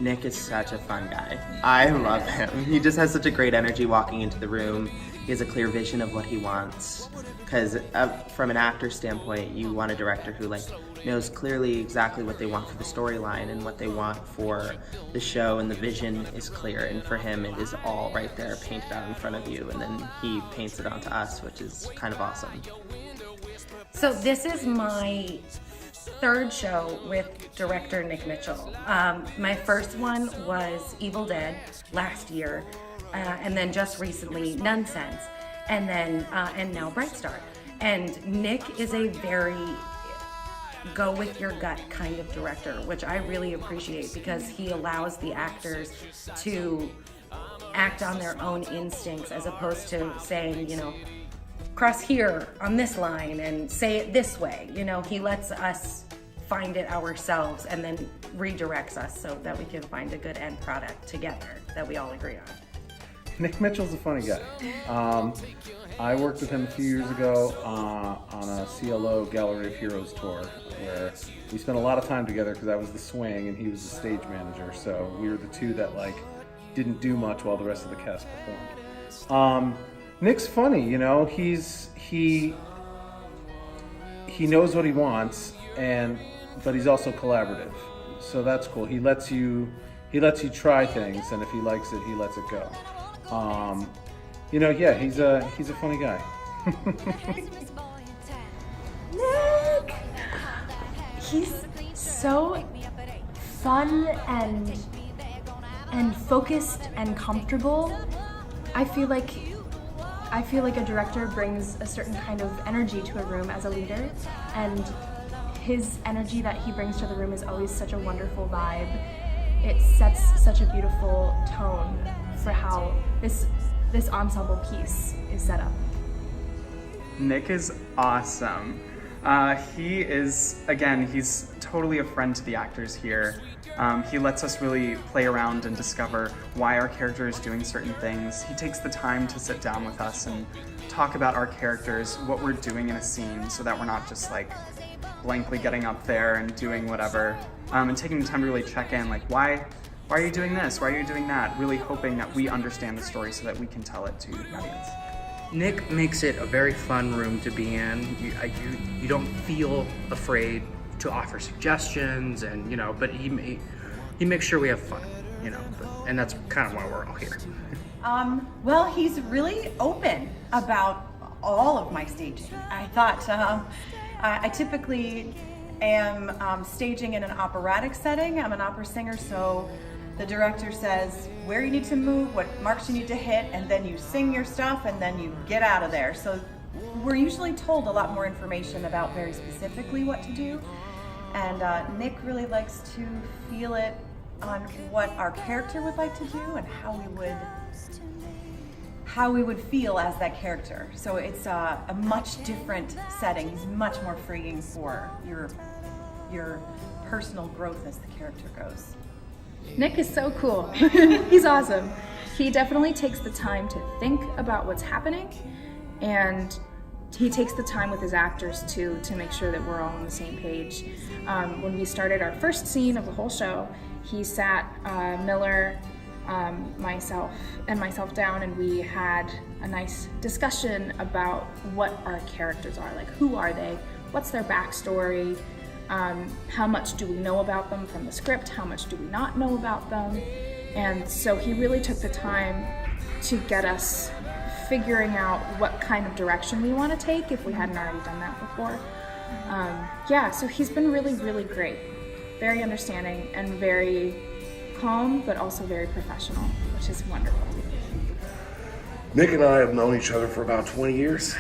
Nick is such a fun guy. I love him. He just has such a great energy walking into the room. He has a clear vision of what he wants. Because from an actor standpoint, you want a director who knows clearly exactly what they want for the storyline and what they want for the show, and the vision is clear. And for him, it is all right there, painted out in front of you, and then he paints it onto us, which is kind of awesome. So this is my third show with director Nick Mitchell. My first one was Evil Dead last year, and then just recently Nonsense, and then and now Bright Star. And Nick is a very go with your gut kind of director, which I really appreciate, because he allows the actors to act on their own instincts as opposed to saying, cross here on this line and say it this way. He lets us find it ourselves and then redirects us so that we can find a good end product together that we all agree on. Nick Mitchell's a funny guy. I worked with him a few years ago on a CLO Gallery of Heroes tour, where we spent a lot of time together because I was the swing and he was the stage manager. So we were the two that didn't do much while the rest of the cast performed. Nick's funny, he knows what he wants, but he's also collaborative. So that's cool. He lets you try things, and if he likes it, he lets it go. He's a funny guy. Nick! He's so fun and focused and comfortable. I feel like a director brings a certain kind of energy to a room as a leader, and his energy that he brings to the room is always such a wonderful vibe. It sets such a beautiful tone for how this ensemble piece is set up. Nick is awesome. He's totally a friend to the actors here. He lets us really play around and discover why our character is doing certain things. He takes the time to sit down with us and talk about our characters, what we're doing in a scene, so that we're not just blankly getting up there and doing whatever, and taking the time to really check in, why are you doing this? Why are you doing that? Really hoping that we understand the story so that we can tell it to the audience. Nick makes it a very fun room to be in. You don't feel afraid to offer suggestions, and but he makes sure we have fun, and that's kind of why we're all here. Well, he's really open about all of my staging. I thought I typically am staging in an operatic setting. I'm an opera singer, so the director says where you need to move, what marks you need to hit, and then you sing your stuff and then you get out of there. So we're usually told a lot more information about very specifically what to do. And Nick really likes to feel it on what our character would like to do and how we would feel as that character. So it's a much different setting. He's much more freeing for your personal growth as the character goes. Nick is so cool. He's awesome. He definitely takes the time to think about what's happening, and he takes the time with his actors too to make sure that we're all on the same page. When we started our first scene of the whole show, he sat Miller, myself down, and we had a nice discussion about what our characters are, who are they, what's their backstory, how much do we know about them from the script, how much do we not know about them. And so he really took the time to get us figuring out what kind of direction we want to take if we hadn't already done that before. So he's been really, really great. Very understanding and very calm, but also very professional, which is wonderful. Nick and I have known each other for about 20 years,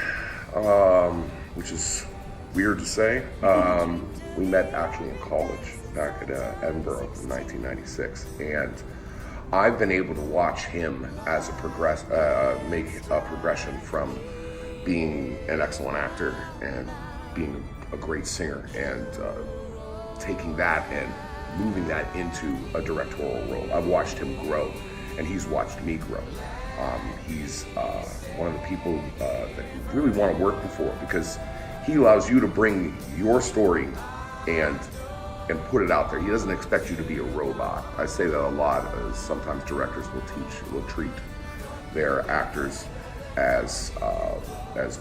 which is weird to say. We met actually in college back at Edinburgh in 1996, and I've been able to watch him as make a progression from being an excellent actor and being a great singer, and taking that and moving that into a directorial role. I've watched him grow, and he's watched me grow. He's one of the people that you really want to work for, because he allows you to bring your story and and put it out there. He doesn't expect you to be a robot. I say that a lot, as sometimes directors will treat their actors as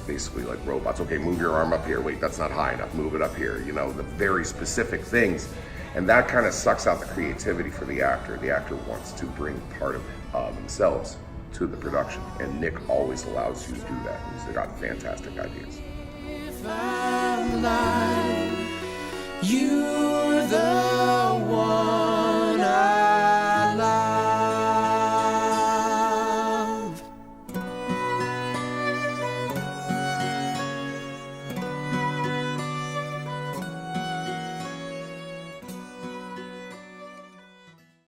basically like robots. Okay, move your arm up here. Wait, that's not high enough. Move it up here. You know, the very specific things. And that kind of sucks out the creativity for the actor. The actor wants to bring part of themselves to the production. And Nick always allows you to do that. He's got fantastic ideas. If I'm lying, you're the